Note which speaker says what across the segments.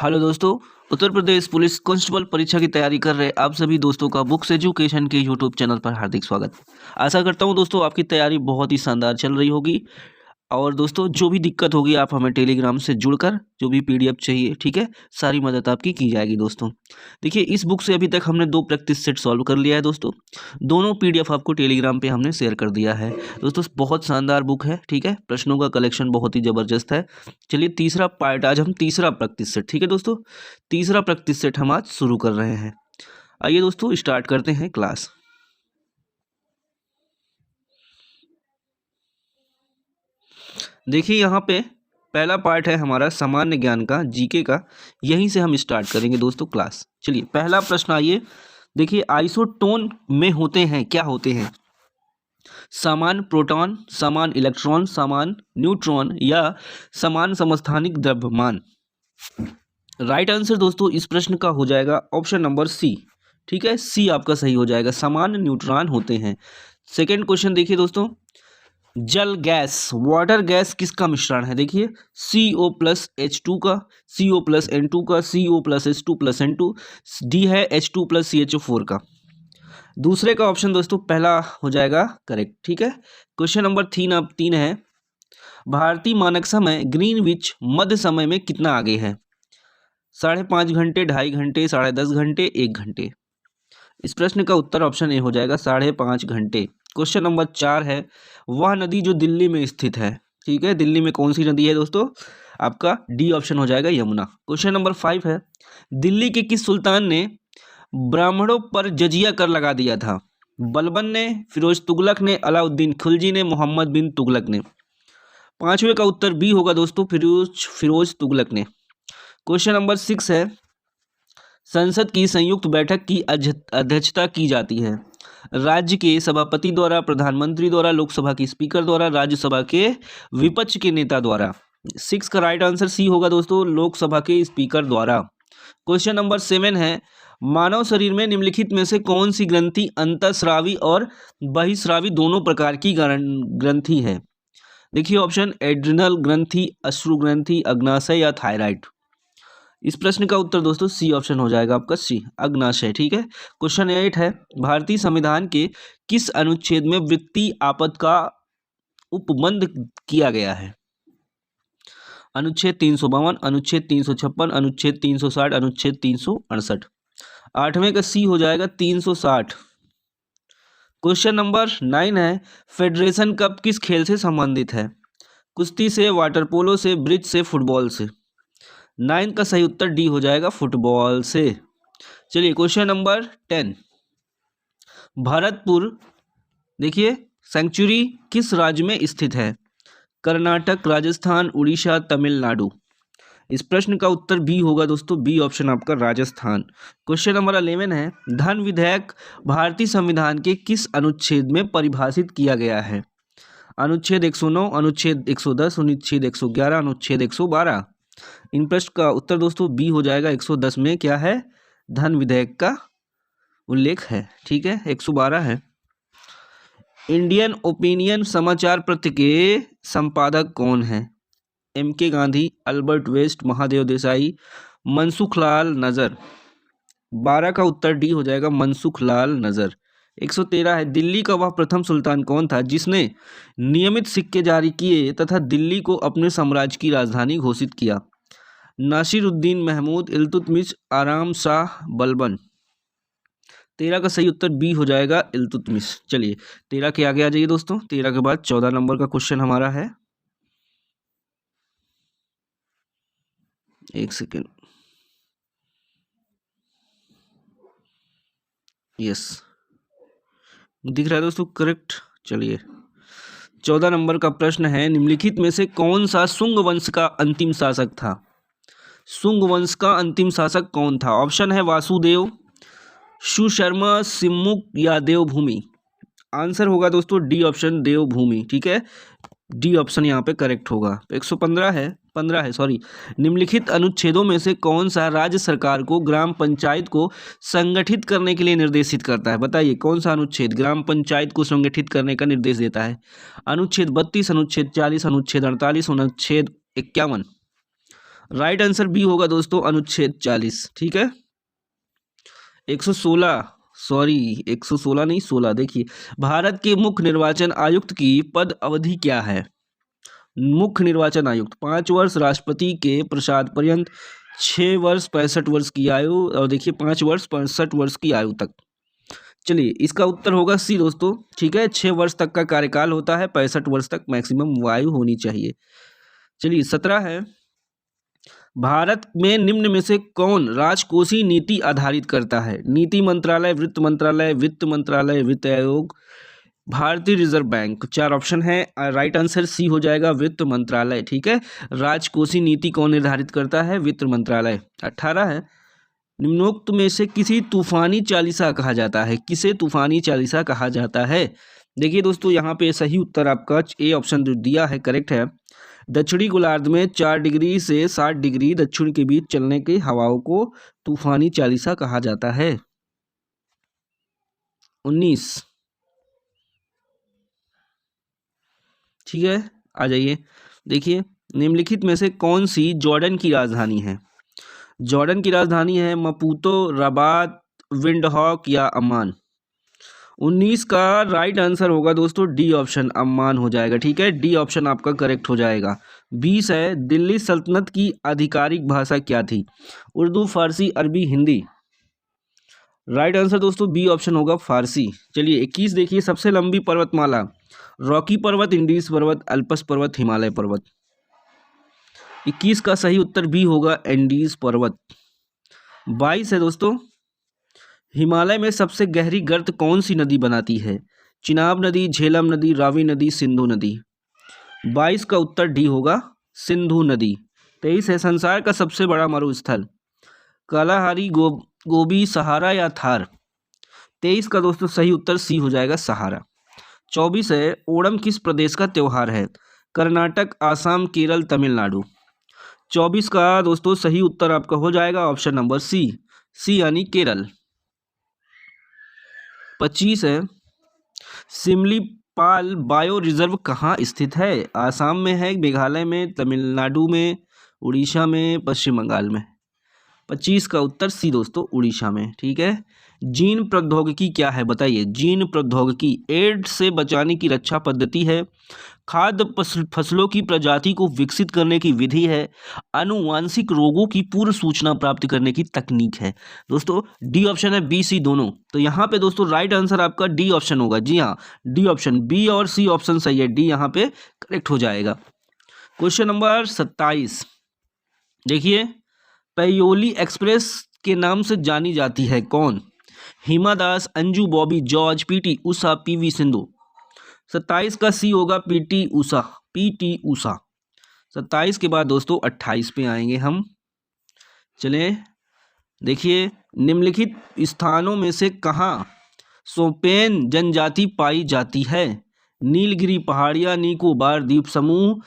Speaker 1: Hello दोस्तों। Uttar Pradesh police constable परीक्षा की तैयारी कर रहे आप सभी दोस्तों का बुक्स एजुकेशन के यूट्यूब चैनल पर हार्दिक स्वागत। आशा करता हूं दोस्तों आपकी तैयारी बहुत ही शानदार चल रही होगी। और दोस्तों जो भी दिक्कत होगी आप हमें टेलीग्राम से जुड़कर जो भी पीडीएफ चाहिए, ठीक है, सारी मदद आपकी की जाएगी दोस्तों। देखिए इस बुक से अभी तक हमने 2 प्रैक्टिस सेट सॉल्व कर लिया है दोस्तों। दोनों पीडीएफ आपको टेलीग्राम पे हमने शेयर कर दिया है दोस्तों। बहुत शानदार बुक है, ठीक है, प्रश्नों का कलेक्शन बहुत ही ज़बरदस्त है। चलिए तीसरा पार्ट, आज हम तीसरा प्रैक्टिस सेट, ठीक है दोस्तों, तीसरा प्रैक्टिस सेट हम आज शुरू कर रहे हैं। आइए दोस्तों स्टार्ट करते हैं क्लास। देखिए यहाँ पे पहला पार्ट है हमारा सामान्य ज्ञान का, जीके का। यहीं से हम स्टार्ट करेंगे दोस्तों क्लास। चलिए पहला प्रश्न आइए। देखिए आइसोटोन में होते हैं, क्या होते हैं? समान प्रोटॉन, समान इलेक्ट्रॉन, समान न्यूट्रॉन या समान समस्थानिक द्रव्यमान। राइट आंसर दोस्तों इस प्रश्न का हो जाएगा ऑप्शन नंबर सी, ठीक है, सी आपका सही हो जाएगा, समान न्यूट्रॉन होते हैं। सेकेंड क्वेश्चन देखिए दोस्तों, जल गैस, वाटर गैस किसका मिश्रण है? देखिए CO प्लस H2 का, CO प्लस N2 का, CO plus H2 plus N2, D है H2 प्लस CHO4 का। दूसरे का ऑप्शन दोस्तों पहला हो जाएगा करेक्ट, ठीक है। क्वेश्चन नंबर 3 है, भारतीय मानक समय ग्रीनविच मध्य समय में कितना आगे है? 5.5 घंटे, 2.5 घंटे, 10.5 घंटे, 1 घंटे। इस प्रश्न का उत्तर ऑप्शन ए हो जाएगा 5.5 घंटे। क्वेश्चन नंबर 4 है, वह नदी जो दिल्ली में स्थित है, ठीक है, दिल्ली में कौन सी नदी है दोस्तों? आपका डी ऑप्शन हो जाएगा यमुना। क्वेश्चन नंबर 5 है, दिल्ली के किस सुल्तान ने ब्राह्मणों पर जजिया कर लगा दिया था? बलबन ने, फिरोज तुगलक ने, अलाउद्दीन खिलजी ने, मोहम्मद बिन तुगलक ने। पांचवें का उत्तर बी होगा दोस्तों, फिरोज तुगलक ने। क्वेश्चन नंबर 6 है, संसद की संयुक्त बैठक की अध्यक्षता की जाती है राज्य के सभापति द्वारा, प्रधानमंत्री द्वारा, लोकसभा के स्पीकर द्वारा, राज्यसभा के विपक्ष के नेता द्वारा। 6 का राइट आंसर सी होगा दोस्तों, लोकसभा के स्पीकर द्वारा। क्वेश्चन नंबर 7 है, मानव शरीर में निम्नलिखित में से कौन सी ग्रंथि अंतःस्रावी और बहिस्रावी दोनों प्रकार की ग्रंथि है? देखिए ऑप्शन, एड्रिनल ग्रंथि, अश्रु ग्रंथि, अग्नाशय या थायराइड। इस प्रश्न का उत्तर दोस्तों सी ऑप्शन हो जाएगा आपका सी, अग्नाशय, ठीक है। क्वेश्चन 8 है, भारतीय संविधान के किस अनुच्छेद में व्यक्ति आपद का उपबंध किया गया है? अनुच्छेद 352, अनुच्छेद 356, अनुच्छेद 360, अनुच्छेद 368। आठवें का सी हो जाएगा 360। क्वेश्चन नंबर 9 है, फेडरेशन कप किस खेल से संबंधित है? कुश्ती से, वाटर पोलो से, ब्रिज से, फुटबॉल से। 9 का सही उत्तर डी हो जाएगा, फुटबॉल से। चलिए क्वेश्चन नंबर 10, भरतपुर देखिए सेंचुरी किस राज्य में स्थित है? कर्नाटक, राजस्थान, उड़ीसा, तमिलनाडु। इस प्रश्न का उत्तर बी होगा दोस्तों, बी ऑप्शन आपका राजस्थान। क्वेश्चन नंबर 11 है, धन विधेयक भारतीय संविधान के किस अनुच्छेद में परिभाषित किया गया है? अनुच्छेद 109, अनुच्छेद 110, अनुच्छेद 111, अनुच्छेद 112। इन प्रश्न का उत्तर दोस्तों बी हो जाएगा, 110 में क्या है? धन विधेयक का उल्लेख है, ठीक है। 112 है, इंडियन ओपिनियन समाचार पत्र के संपादक कौन है? MK Gandhi, Albert West, Mahadev Desai, Mansukhlal Nazar. 12 का उत्तर डी हो जाएगा, मनसुखलाल नजर। 113 है, दिल्ली का वह प्रथम सुल्तान कौन था जिसने नियमित सिक्के जारी किए तथा दिल्ली को अपने साम्राज्य की राजधानी घोषित किया? नासिरुद्दीन महमूद, इल्तुतमिश, आराम शाह, बलबन। 13 का सही उत्तर बी हो जाएगा, इल्तुतमिश। चलिए 13 के आगे आ जाइए दोस्तों। 13 के बाद 14 नंबर का क्वेश्चन हमारा है, एक सेकेंड, यस दिख रहा है दोस्तों, करेक्ट। चलिए 14 नंबर का प्रश्न है, निम्नलिखित में से कौन सा शुंग वंश का अंतिम शासक था? शुंग वंश का अंतिम शासक कौन था? ऑप्शन है वासुदेव, सुशर्मा, सिम्मुख या देवभूमि। आंसर होगा दोस्तों डी ऑप्शन, देवभूमि, ठीक है, डी ऑप्शन यहाँ पे करेक्ट होगा। 115 है, 15 है सॉरी, निम्नलिखित अनुच्छेदों में से कौन सा राज्य सरकार को ग्राम पंचायत को संगठित करने के लिए निर्देशित करता है? बताइए कौन सा अनुच्छेद ग्राम पंचायत को संगठित करने का निर्देश देता है? अनुच्छेद 32, अनुच्छेद 40, अनुच्छेद 48, अनुच्छेद 51। राइट आंसर बी होगा दोस्तों, अनुच्छेद 40। ठीक है, 116, सॉरी 116 नहीं 16। देखिए, भारत के मुख्य निर्वाचन आयुक्त की पद अवधि क्या है? मुख्य निर्वाचन आयुक्त 5 वर्ष, राष्ट्रपति के प्रसाद पर्यंत 6 वर्ष 65 वर्ष की आयु, और देखिए 5 वर्ष 65 वर्ष की आयु तक। चलिए, इसका उत्तर होगा सी दोस्तों। ठीक है, 6 वर्ष तक का कार्यकाल होता है, 65 वर्ष तक मैक्सिमम आयु होनी चाहिए। चलिए, 17 है, भारत में निम्न में से कौन राजकोषीय नीति आधारित करता है? नीति मंत्रालय, वित्त मंत्रालय, वित्त मंत्रालय, वित्त आयोग, भारतीय रिजर्व बैंक। 4 ऑप्शन है, राइट आंसर सी हो जाएगा, वित्त मंत्रालय। ठीक है, राजकोषीय नीति कौन निर्धारित करता है? वित्त मंत्रालय। 18 है, निम्नोक्त में से किसी तूफानी चालीसा कहा जाता है? किसे तूफानी चालीसा कहा जाता है? देखिए दोस्तों, यहाँ पे सही उत्तर आपका ए ऑप्शन जो दिया है करेक्ट है। दक्षिणी गोलार्ध में 4 डिग्री से 60 डिग्री दक्षिण के बीच चलने की हवाओं को तूफानी चालीसा कहा जाता है। 19, ठीक है, आ जाइए। देखिए, निम्नलिखित में से कौन सी जॉर्डन की राजधानी है? जॉर्डन की राजधानी है मपूतो, रबात, विंडहॉक या अम्मान। 19 का राइट आंसर होगा दोस्तों डी ऑप्शन, अम्मान हो जाएगा। ठीक है, डी ऑप्शन आपका करेक्ट हो जाएगा। 20 है, दिल्ली सल्तनत की आधिकारिक भाषा क्या थी? उर्दू, फारसी, अरबी, हिंदी। राइट आंसर दोस्तों बी ऑप्शन होगा, फारसी। चलिए 21 देखिए, सबसे लंबी पर्वतमाला? रॉकी पर्वत, इंडीज पर्वत, अल्पस पर्वत, हिमालय पर्वत। 21 का सही उत्तर बी होगा, एंडीज पर्वत। 22 है दोस्तों, हिमालय में सबसे गहरी गर्त कौन सी नदी बनाती है? चिनाब नदी, झेलम नदी, रावी नदी, सिंधु नदी। 22 का उत्तर डी होगा, सिंधु नदी। 23 है, संसार का सबसे बड़ा मरुस्थल? कालाहारी, गोबी, सहारा या थार। 23 का दोस्तों सही उत्तर सी हो जाएगा, सहारा। 24 है, ओणम किस प्रदेश का त्योहार है? कर्नाटक, आसाम, केरल, तमिलनाडु। 24 का दोस्तों सही उत्तर आपका हो जाएगा ऑप्शन नंबर सी, सी यानी केरल। 25 है, सिमलीपाल बायो रिजर्व कहाँ स्थित है? आसाम में है, मेघालय में, तमिलनाडु में, उड़ीसा में, पश्चिम बंगाल में। 25 का उत्तर सी दोस्तों, उड़ीसा में। ठीक है, जीन प्रौद्योगिकी क्या है बताइए? जीन प्रौद्योगिकी एड्स से बचाने की रक्षा पद्धति है, खाद्य फसलों की प्रजाति को विकसित करने की विधि है, आनुवांशिक रोगों की पूर्व सूचना प्राप्त करने की तकनीक है। दोस्तों डी ऑप्शन है, बी सी दोनों। तो यहाँ पे दोस्तों राइट आंसर आपका डी ऑप्शन होगा। जी हाँ, डी ऑप्शन, बी और सी ऑप्शन सही है, डी यहाँ पे करेक्ट हो जाएगा। क्वेश्चन नंबर 27 देखिए, पैयोली एक्सप्रेस के नाम से जानी जाती है कौन? Hima Das, Anju Bobby, George, PT Usha, PV Sindhu. 27 का सी होगा, पीटी उषा, पीटी उषा। 27 के बाद दोस्तों 28 पे आएंगे हम। चले देखिए, निम्नलिखित स्थानों में से कहाँ सोपेन जनजाति पाई जाती है? नीलगिरी पहाड़ियाँ, निकोबार द्वीप समूह,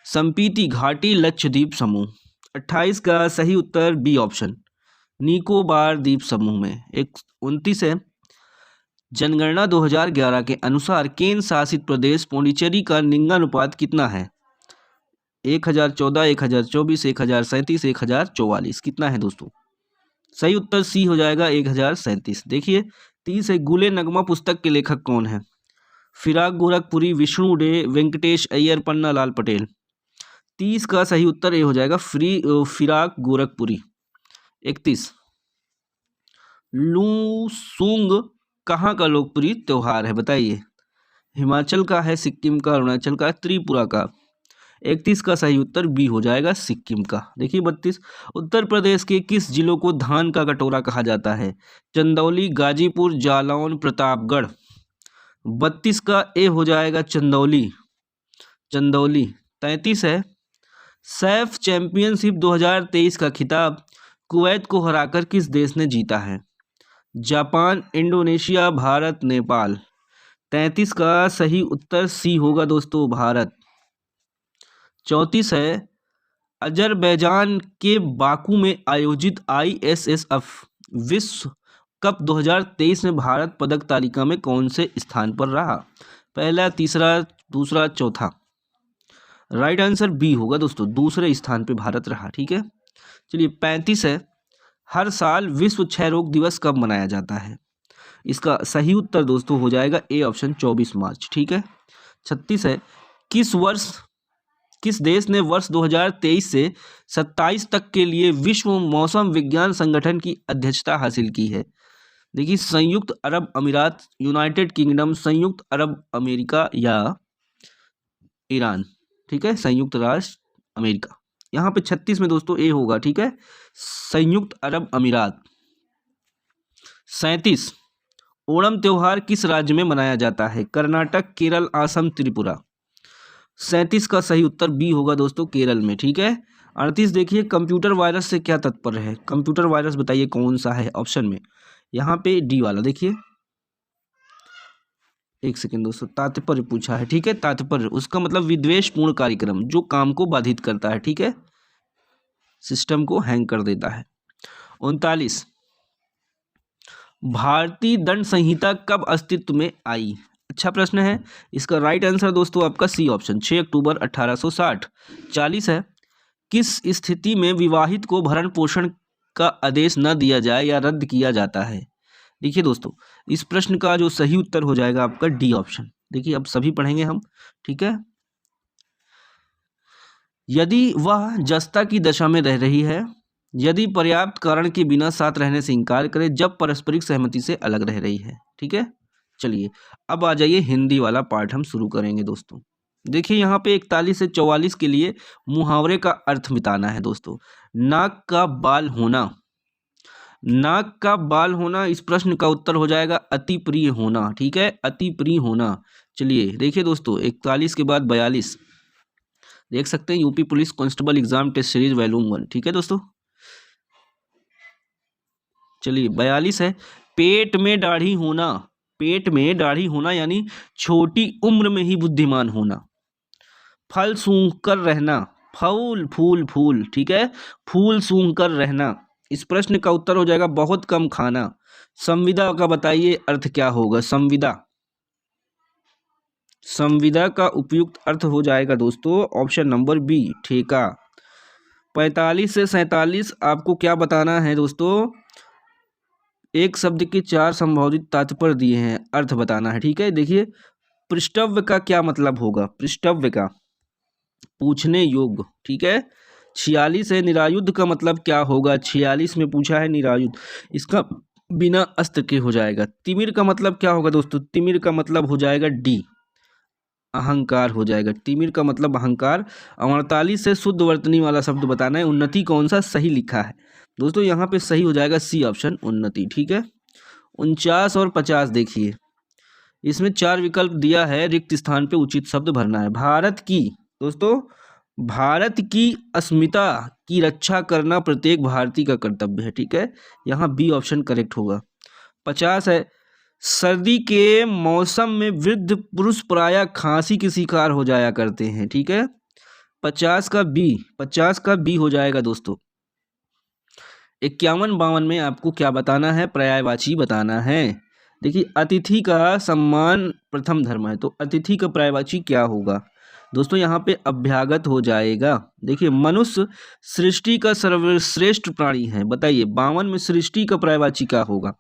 Speaker 1: संपीति घाटी, लक्षद्वीप समूह। 28 का सही उत्तर बी ऑप्शन, निकोबार द्वीप समूह में। 29 है, जनगणना 2011 के अनुसार केंद्र शासित प्रदेश पौंडीचेरी का लिंगानुपात कितना है? 1014, 1024, 1037, 1044। कितना है दोस्तों? सही उत्तर सी हो जाएगा, 1037। देखिए 30 है, गुले नगमा पुस्तक के लेखक कौन है? फिराक गोरखपुरी, विष्णु डे, वेंकटेश अय्यर, पन्ना लाल पटेल। 30 का सही उत्तर ये हो जाएगा, फिराक गोरखपुरी। 31 लूसूंग कहाँ का लोकप्रिय त्योहार है बताइए? हिमाचल का है, सिक्किम का, अरुणाचल का, त्रिपुरा का। 31 का सही उत्तर बी हो जाएगा, सिक्किम का। देखिए 32 उत्तर प्रदेश के किस जिलों को धान का कटोरा कहा जाता है? चंदौली, गाजीपुर, जालौन, प्रतापगढ़। 32 का ए हो जाएगा, चंदौली, चंदौली। 33 है, सैफ चैंपियनशिप 2023 का खिताब कुवैत को हराकर किस देश ने जीता है? Japan, Indonesia, Bharat, Nepal. 33 का सही उत्तर सी होगा दोस्तों, भारत। 34 है, अजरबैजान के बाकू में आयोजित ISSF विश्व कप 2023 में भारत पदक तालिका में कौन से स्थान पर रहा? पहला, तीसरा, दूसरा, चौथा। राइट आंसर बी होगा दोस्तों, दूसरे स्थान पे भारत रहा। ठीक है, चलिए 35 है, हर साल विश्व क्षय रोग दिवस कब मनाया जाता है? इसका सही उत्तर दोस्तों हो जाएगा ए ऑप्शन 24 मार्च। ठीक है, 36 है, किस देश ने वर्ष 2023 से 27 तक के लिए विश्व मौसम विज्ञान संगठन की अध्यक्षता हासिल की है? देखिए, संयुक्त अरब अमीरात, यूनाइटेड किंगडम, संयुक्त अरब अमेरिका या ईरान। ठीक है, संयुक्त राष्ट्र अमेरिका। यहाँ पे 36 में दोस्तों ए होगा। ठीक है, संयुक्त अरब अमीरात। 37, ओणम त्योहार किस राज्य में मनाया जाता है? कर्नाटक, केरल, असम, त्रिपुरा। 37 का सही उत्तर बी होगा दोस्तों, केरल में। ठीक है, 38 देखिए, कंप्यूटर वायरस से क्या तात्पर्य है? कंप्यूटर वायरस बताइए कौन सा है ऑप्शन में? यहाँ पे डी वाला देखिए, एक सेकेंड दोस्तों, तात्पर्य पूछा है। ठीक है, तात्पर्य उसका मतलब विद्वेषपूर्ण कार्यक्रम, जो काम को बाधित करता है। ठीक है, सिस्टम को हैंग कर देता है। 39, भारतीय दंड संहिता कब अस्तित्व में आई? अच्छा प्रश्न है। इसका राइट आंसर दोस्तों आपका सी ऑप्शन, 6 अक्टूबर 1860। 40 है, किस स्थिति में विवाहित को भरण पोषण का आदेश न दिया जाए या रद्द किया जाता है? देखिए दोस्तों, इस प्रश्न का जो सही उत्तर हो जाएगा आपका डी ऑप्शन। देखिए, अब सभी पढ़ेंगे हम। ठीक है, यदि वह जस्ता की दशा में रह रही है, यदि पर्याप्त कारण के बिना साथ रहने से इनकार करे, जब पारस्परिक सहमति से अलग रह रही है। ठीक है, चलिए अब आ जाइए, हिंदी वाला पार्ट हम शुरू करेंगे दोस्तों। देखिए, यहाँ पे 41 से 44 के लिए मुहावरे का अर्थ बताना है दोस्तों। नाक का बाल होना, नाक का बाल होना, इस प्रश्न का उत्तर हो जाएगा अति प्रिय होना। ठीक है, अति प्रिय होना। चलिए देखिए दोस्तों, 41 के बाद 42 देख सकते हैं, UP police constable exam test series volume 1। ठीक है दोस्तों, चलिए 42 है, पेट में दाढ़ी होना, पेट में दाढ़ी होना यानी छोटी उम्र में ही बुद्धिमान होना। फल सूंघ कर रहना, फूल फूल फूल। ठीक है, फूल सूंघ कर रहना, इस प्रश्न का उत्तर हो जाएगा बहुत कम खाना। संविदा का बताइए अर्थ क्या होगा? संविदा, संविदा का उपयुक्त अर्थ हो जाएगा दोस्तों ऑप्शन नंबर बी, ठेका। 45 से 47 आपको क्या बताना है दोस्तों? एक शब्द के 4 संभावित तात्पर्य दिए हैं, अर्थ बताना है। ठीक है, देखिए, पृष्ठव्य का क्या मतलब होगा? पृष्ठव्य का पूछने योग्य। ठीक है, 46 है, निरायुध का मतलब क्या होगा? 46 में पूछा है निरायुध, इसका बिना अस्त्र के हो जाएगा। तिमिर का मतलब क्या होगा दोस्तों? तिमिर का मतलब हो जाएगा डी, अहंकार हो जाएगा। तिमिर का मतलब अहंकार। 48 से शुद्ध वर्तनी वाला शब्द बताना है। उन्नति कौन सा सही लिखा है दोस्तों? यहाँ पे सही हो जाएगा सी ऑप्शन, उन्नति। ठीक है, 49 और 50 देखिए, इसमें 4 विकल्प दिया है, रिक्त स्थान पे उचित शब्द भरना है। भारत की दोस्तों, भारत की अस्मिता की रक्षा करना प्रत्येक भारतीय का कर्तव्य है। ठीक है, यहाँ बी ऑप्शन करेक्ट होगा। 50 है, सर्दी के मौसम में वृद्ध पुरुष प्रायः खांसी के शिकार हो जाया करते हैं। ठीक है, 50 का बी, 50 का बी हो जाएगा दोस्तों। 51-52 में आपको क्या बताना है? पर्यायवाची बताना है। देखिए, अतिथि का सम्मान प्रथम धर्म है, तो अतिथि का पर्यायवाची क्या होगा दोस्तों? यहाँ पे अभ्यागत हो जाएगा। देखिए, मनुष्य सृष्टि का सर्वश्रेष्ठ प्राणी है, बताइए 52 में सृष्टि का पर्यायवाची क्या होगा?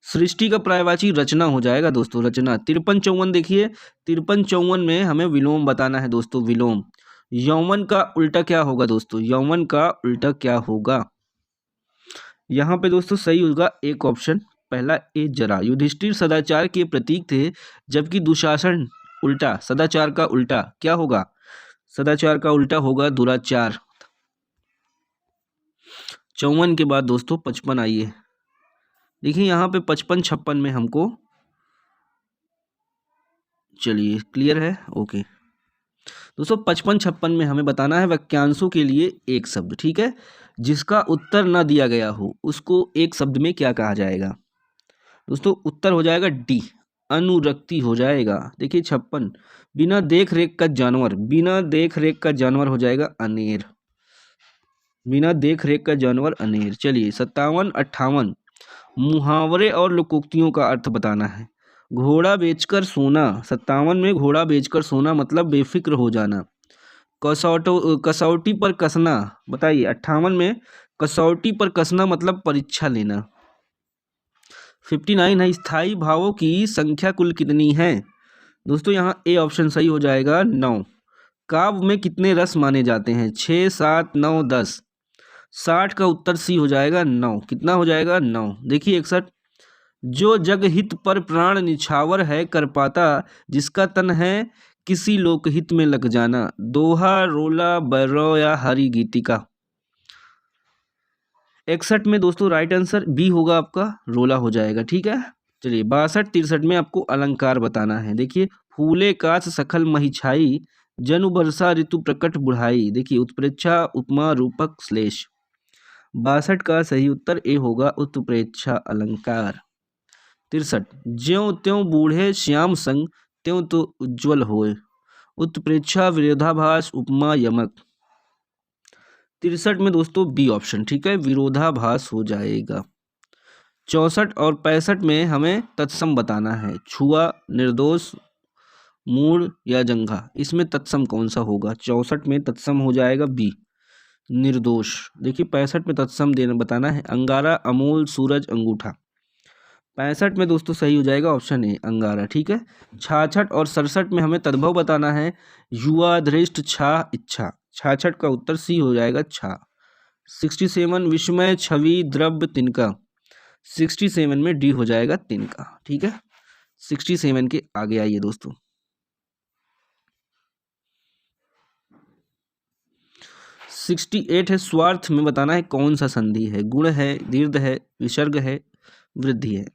Speaker 1: सृष्टि का पर्यायवाची रचना हो जाएगा दोस्तों, रचना। 53-54 देखिए, 53-54 में हमें विलोम बताना है दोस्तों, विलोम। यौवन का उल्टा क्या होगा दोस्तों? यौवन का उल्टा क्या होगा? यहाँ पे दोस्तों सही होगा एक ऑप्शन, पहला ए, जरा। युधिष्ठिर सदाचार के प्रतीक थे, जबकि दुशासन उल्टा, सदाचार का उल्टा क्या होगा? सदाचार का उल्टा होगा दुराचार। 54 के बाद दोस्तों 55 आइए, देखिए यहाँ पे 55-56 में हमको, चलिए क्लियर है, ओके दोस्तों। 55-56 में हमें बताना है वाक्यांशों के लिए एक शब्द। ठीक है, जिसका उत्तर ना दिया गया हो उसको एक शब्द में क्या कहा जाएगा दोस्तों? उत्तर हो जाएगा डी, अनुरक्ति हो जाएगा। देखिए 56, बिना देख रेख का जानवर, बिना देख रेख का जानवर हो जाएगा अनेर, बिना देख रेख का जानवर अनेर। चलिए 57-58, मुहावरे और लोकोक्तियों का अर्थ बताना है। घोड़ा बेचकर सोना, 57 में घोड़ा बेचकर सोना मतलब बेफिक्र हो जाना। कसौटी पर कसना, बताइए 58 में कसौटी पर कसना मतलब परीक्षा लेना। 59 है स्थायी भावों की संख्या कुल कितनी है? दोस्तों यहाँ ए ऑप्शन सही हो जाएगा 9। काव्य में कितने रस माने जाते हैं? 6, 7, 9, 10। 60 का उत्तर सी हो जाएगा 9। कितना हो जाएगा? 9। देखिए 61, जो जग हित पर प्राण निछावर है कर पाता, जिसका तन है किसी लोकहित में लग जाना। दोहा, रोला, बैरव या हरि गीतिका। 61 में दोस्तों राइट आंसर बी होगा आपका, रोला हो जाएगा। ठीक है, चलिए 62 63 में आपको अलंकार बताना है। देखिए फूले काश सखल मही छाई, जनु बरसा ऋतु प्रकट बुढ़ाई। देखिए उत्प्रेक्षा, उपमा, रूपक, श्लेष। 62 का सही उत्तर ए होगा, उत्प्रेक्षा अलंकार। 63 ज्यों त्यों बूढ़े श्याम संग, त्यों तो उज्ज्वल होए। उत्प्रेक्षा, विरोधाभास, उपमा, यमक। 63 में दोस्तों बी ऑप्शन, ठीक है, विरोधाभास हो जाएगा। 64 और 65 में हमें तत्सम बताना है। छुआ, निर्दोष, मूढ़ या जंघा, इसमें तत्सम कौन सा होगा? 64 में तत्सम हो जाएगा बी, निर्दोष। देखिए 65 में तत्सम देना बताना है। अंगारा, अमूल, सूरज, अंगूठा। 65 में दोस्तों सही हो जाएगा ऑप्शन ए, अंगारा। ठीक है, 66 और 67 में हमें तद्भव बताना है। युवा, धृष्ट, छा, इच्छा। 66 का उत्तर सी हो जाएगा, छा। 67 विस्मय, छवि, द्रव्य, तिनका। 67 में डी हो जाएगा, तिनका। ठीक है, 67 के आगे आइए दोस्तों। 68 है स्वार्थ में बताना है कौन सा संधि है? गुण है, दीर्घ है, विसर्ग है, वृद्धि है।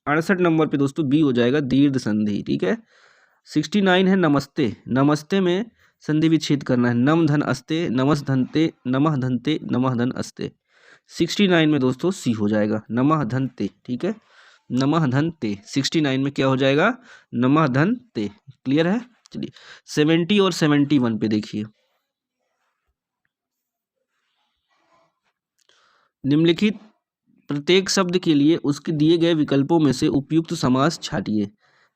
Speaker 1: 68 नंबर पे दोस्तों बी हो जाएगा, दीर्घ संधि। ठीक है, 69 है नमस्ते। नमस्ते में संधि विच्छेद करना है। नम धन अस्ते, नमस धनते, नमः धनते, नमः धन अस्ते। 69 में दोस्तों सी हो जाएगा, नमः धनते। ठीक है, नमः धनते। 69 में क्या हो जाएगा? नमः धनते। क्लियर है? चलिए 70 और 71 पे देखिए। निम्नलिखित प्रत्येक शब्द के लिए उसके दिए गए विकल्पों में से उपयुक्त समास छाटिए।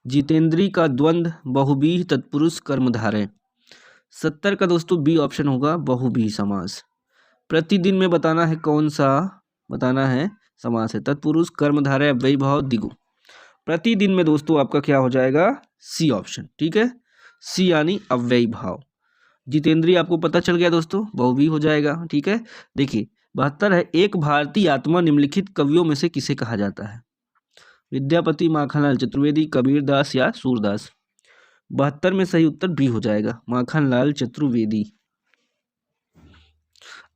Speaker 1: जितेंद्री का द्वंद्व, बहुव्रीहि तत्पुरुष कर्मधारय। 70 का दोस्तों बी ऑप्शन होगा, बहुव्रीहि समास। प्रतिदिन में बताना है कौन सा बताना है समास है? तत्पुरुष, कर्मधारय, अव्ययी भाव, द्विगु। प्रतिदिन में दोस्तों आपका क्या हो जाएगा? C option. ठीक है, सी यानी अव्ययी भाव। जितेंद्री आपको पता चल गया दोस्तों, बहुव्रीहि हो जाएगा। ठीक है, देखिए 72 है एक भारतीय आत्मा निम्नलिखित कवियों में से किसे कहा जाता है? विद्यापति, माखनलाल चतुर्वेदी, कबीरदास या सूरदास। 72 में सही उत्तर बी हो जाएगा, माखनलाल चतुर्वेदी।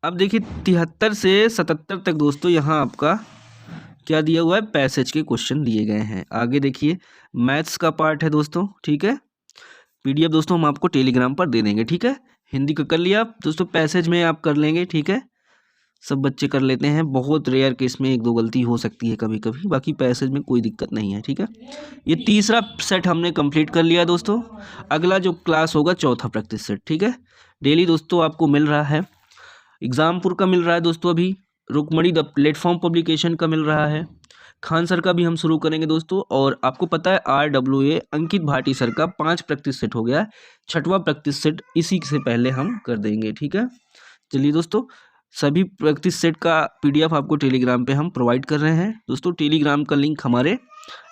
Speaker 1: अब देखिए 73 से 77 तक दोस्तों यहाँ आपका क्या दिया हुआ है? पैसेज के क्वेश्चन दिए गए हैं। आगे देखिए मैथ्स का पार्ट है दोस्तों। ठीक है, पीडीएफ दोस्तों हम आपको टेलीग्राम पर दे देंगे। ठीक है, हिंदी का कर लिया दोस्तों, पैसेज में आप कर लेंगे। ठीक है, सब बच्चे कर लेते हैं, बहुत रेयर केस में एक दो गलती हो सकती है कभी कभी, बाकी पैसेज में कोई दिक्कत नहीं है। ठीक है, ये तीसरा सेट हमने कंप्लीट कर लिया दोस्तों। अगला जो क्लास होगा चौथा प्रैक्टिस सेट। ठीक है, डेली दोस्तों आपको मिल रहा है, एग्जामपुर का मिल रहा है दोस्तों, अभी रुकमणी द प्लेटफॉर्म पब्लिकेशन का मिल रहा है, खान सर का भी हम शुरू करेंगे दोस्तों। और आपको पता है RWA अंकित भाटी सर का 5 प्रैक्टिस सेट हो गया है, 6वां प्रैक्टिस सेट इसी से पहले हम कर देंगे। ठीक है, चलिए दोस्तों सभी प्रैक्टिस सेट का PDF आपको टेलीग्राम पे हम प्रोवाइड कर रहे हैं दोस्तों। टेलीग्राम का लिंक हमारे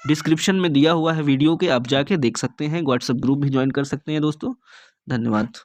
Speaker 1: डिस्क्रिप्शन में दिया हुआ है वीडियो के, आप जाके देख सकते हैं। व्हाट्सएप ग्रुप भी ज्वाइन कर सकते हैं दोस्तों। धन्यवाद।